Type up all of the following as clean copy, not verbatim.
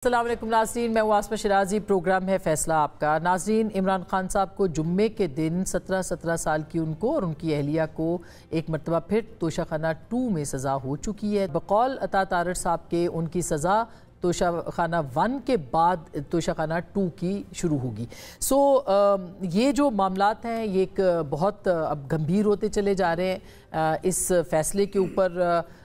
السلام علیکم ناظرین، میں آسمہ شرازی، پروگرام ہے فیصلہ آپ کا۔ ناظرین، عمران خان صاحب کو جمعے کے دن 17 سال کی ان کو اور ان کی اہلیہ کو ایک مرتبہ پھر توشہ خانہ 2 میں سزا ہو چکی ہے۔ بقول عطا تارڑ صاحب کے ان کی سزا توشہ خانہ 1 کے بعد توشہ خانہ 2 کی شروع ہوگی۔ یہ جو معاملات ہیں یہ ایک بہت اب گمبھیر ہوتے چلے جا رہے ہیں۔ اس فیصلے کے اوپر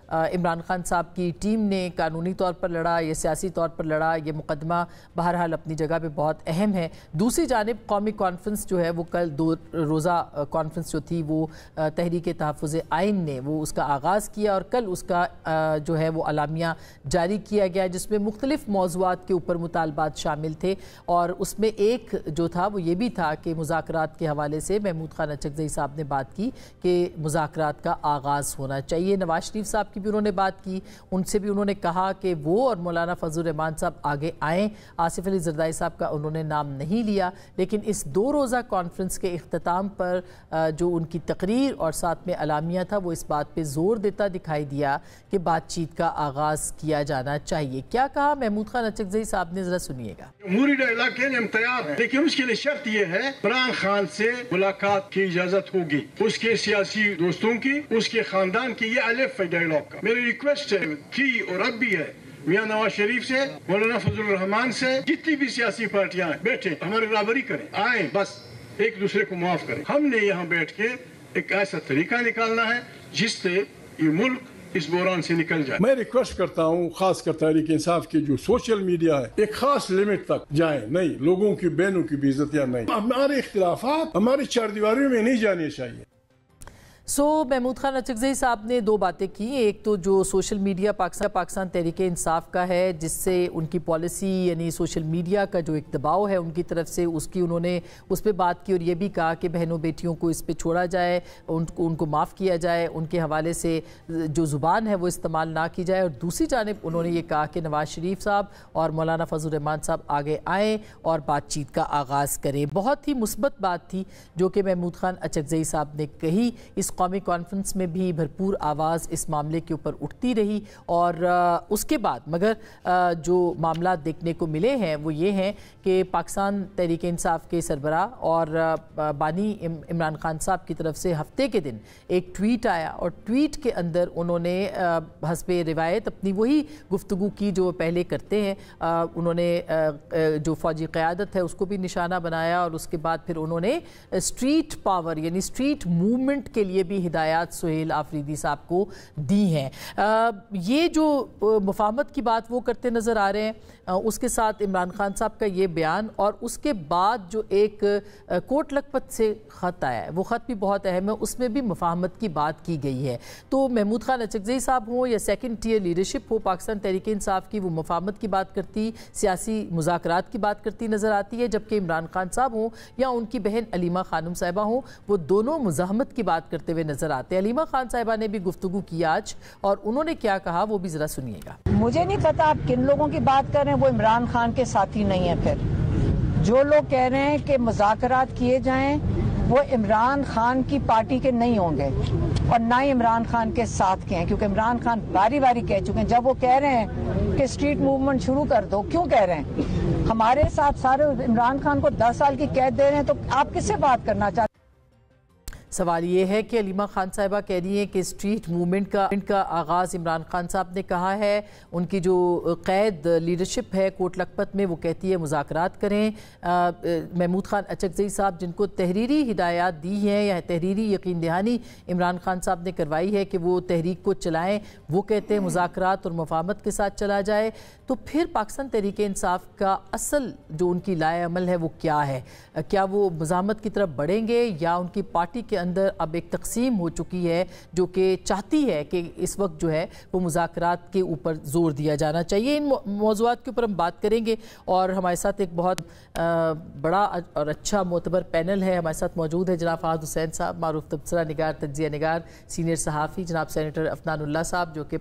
عمران خان صاحب کی ٹیم نے قانونی طور پر لڑا یا سیاسی طور پر لڑا، یہ مقدمہ بہرحال اپنی جگہ پہ بہت اہم ہے۔ دوسری جانب قومی کانفرنس جو ہے وہ کل 2 روزہ کانفرنس جو تھی وہ تحریک تحفظ آئین نے وہ اس کا آغاز کیا اور کل اس کا جو ہے وہ اعلامیہ جاری کیا گیا جس میں مختلف موضوعات کے اوپر مطالبات شامل تھے، اور اس میں ایک جو تھا وہ یہ بھی تھا کہ مذاکرات کے حوالے سے محمود خان اچکزئی صاحب نے بات کی کہ مذاکرات کا آغاز ہونا چاہیے۔ نواز شریف صاحب کی بھی انہوں نے بات کی، ان سے بھی انہوں نے کہا کہ وہ اور مولانا فضل الرحمان صاحب آگے آئیں۔ آصف علی زرداری صاحب کا انہوں نے نام نہیں لیا، لیکن اس 2 روزہ کانفرنس کے اختتام پر جو ان کی تقریر اور ساتھ میں اعلامیہ تھا وہ اس بات پہ زور دیتا دکھائی دیا کہ بات چیت کا آغاز کیا جانا چاہیے۔ کیا کہا محمود خان اچکزئی صاحب نے، ذرا سنیے گا۔ جمہوری ڈائلاگ کے لیے ہم تیار ہیں، لیکن اس کے لیے شرط یہ ہے عمران خان سے ملاقات کی اجازت ہوگی، اس کے سیاسی دوستوں کی، اس کے خاندان کی۔ یہ الف ہے ڈائلاگ کا۔ میری ریکویسٹ ہے تھی اور اب بھی ہے، میاں نواز شریف سے، مولانا فضل الرحمان سے، جتنی بھی سیاسی پارٹیاں ہیں بیٹھے ہماری برابری کریں، آئیں، بس ایک دوسرے کو معاف کریں۔ ہم نے یہاں بیٹھ کے ایک ایسا طریقہ نکالنا ہے جس سے یہ ملک اس بحران سے نکل جائے۔ میں ریکویسٹ کرتا ہوں خاص کر تحریک انصاف کی جو سوشل میڈیا ہے ایک خاص لمٹ تک جائیں، نہیں لوگوں کی بہنوں کی بے عزتیاں نہیں، ہمارے اختلافات ہماری 4 دیواریوں میں نہیں جانے چاہیے۔ محمود خان اچکزئی صاحب نے 2 باتیں کی۔ ایک تو جو سوشل میڈیا پاکستان تحریک انصاف کا ہے جس سے ان کی پالیسی یعنی سوشل میڈیا کا جو ایک دباؤ ہے ان کی طرف سے اس کی انہوں نے اس پہ بات کی، اور یہ بھی کہا کہ بہنوں بیٹیوں کو اس پہ چھوڑا جائے، ان کو معاف کیا جائے، ان کے حوالے سے جو زبان ہے وہ استعمال نہ کی جائے۔ اور دوسری جانب انہوں نے یہ کہا کہ نواز شریف صاحب اور مولانا فضل الرحمان صاحب آگے آئیں اور بات چیت کا آغاز کریں۔ بہت ہی مثبت بات تھی جو کہ محمود خان اچکزئی صاحب نے کہی۔ اس قومی کانفرنس میں بھی بھرپور آواز اس معاملے کے اوپر اٹھتی رہی، اور اس کے بعد مگر جو معاملات دیکھنے کو ملے ہیں وہ یہ ہیں کہ پاکستان تحریک انصاف کے سربراہ اور بانی عمران خان صاحب کی طرف سے ہفتے کے دن ایک ٹویٹ آیا، اور ٹویٹ کے اندر انہوں نے حسب روایت اپنی وہی گفتگو کی جو پہلے کرتے ہیں۔ انہوں نے جو فوجی قیادت ہے اس کو بھی نشانہ بنایا، اور اس کے بعد پھر انہوں نے اسٹریٹ پاور یعنی اسٹریٹ موومنٹ کے لیے بھی ہدایات سہیل آفریدی صاحب کو دی ہیں۔ یہ جو مفاہمت کی بات وہ کرتے نظر آ رہے ہیں، اس کے ساتھ عمران خان صاحب کا یہ بیان، اور اس کے بعد جو ایک کوٹ لکھپت سے خط آیا ہے وہ خط بھی بہت اہم ہے، اس میں بھی مفاہمت کی بات کی گئی ہے۔ تو محمود خان اچکزئی صاحب ہوں یا سیکنڈ ٹیئر لیڈرشپ ہو پاکستان تحریک انصاف کی، وہ مفاہمت کی بات کرتی، سیاسی مذاکرات کی بات کرتی نظر آتی ہے، جبکہ عمران خان صاحب ہوں یا ان کی بہن علیمہ خانم صاحبہ ہوں وہ دونوں مزاحمت کی بات کرتے ہوئے نظر آتے ہیں۔ علیمہ خان صاحبہ نے بھی گفتگو کی آج، اور انہوں نے کیا کہا وہ بھی ذرا سنیے گا۔ مجھے نہیں پتا آپ کن لوگوں کی بات کر رہے ہیں، وہ عمران خان کے ساتھی نہیں ہیں۔ پھر جو لوگ کہہ رہے ہیں کہ مذاکرات کیے جائیں وہ عمران خان کی پارٹی کے نہیں ہوں گے اور نہ ہی عمران خان کے ساتھ کے ہیں، کیونکہ عمران خان باری باری کہہ چکے ہیں۔ جب وہ کہہ رہے ہیں کہ اسٹریٹ موومنٹ شروع کر دو، کیوں کہہ رہے ہیں؟ ہمارے ساتھ سارے عمران خان کو 10 سال کی قید دے رہے ہیں، تو آپ کس سے بات کرنا چاہتے ہیں؟ سوال یہ ہے کہ علیمہ خان صاحبہ کہہ رہی ہیں کہ اسٹریٹ موومنٹ کا آغاز عمران خان صاحب نے کہا ہے، ان کی جو قید لیڈرشپ ہے کوٹ لکھپت میں وہ کہتی ہے مذاکرات کریں۔ محمود خان اچکزئی صاحب جن کو تحریری ہدایات دی ہیں یا تحریری یقین دہانی عمران خان صاحب نے کروائی ہے کہ وہ تحریک کو چلائیں، وہ کہتے ہیں مذاکرات اور مفاہمت کے ساتھ چلا جائے، تو پھر پاکستان تحریک انصاف کا اصل جو ان کی لائے عمل ہے وہ کیا ہے؟ کیا وہ مزاحمت کی طرف بڑھیں گے، یا ان کی پارٹی کے اندر اب ایک تقسیم ہو چکی ہے جو کہ چاہتی ہے کہ اس وقت جو ہے وہ مذاکرات کے اوپر زور دیا جانا چاہیے؟ ان موضوعات کے اوپر ہم بات کریں گے، اور ہمارے ساتھ ایک بہت بڑا اور اچھا معتبر پینل ہے ہمارے ساتھ موجود ہے۔ جناب فہد حسین صاحب، معروف تبصرہ نگار، تجزیہ نگار، سینئر صحافی، جناب سینیٹر عفنان اللہ صاحب جو کہ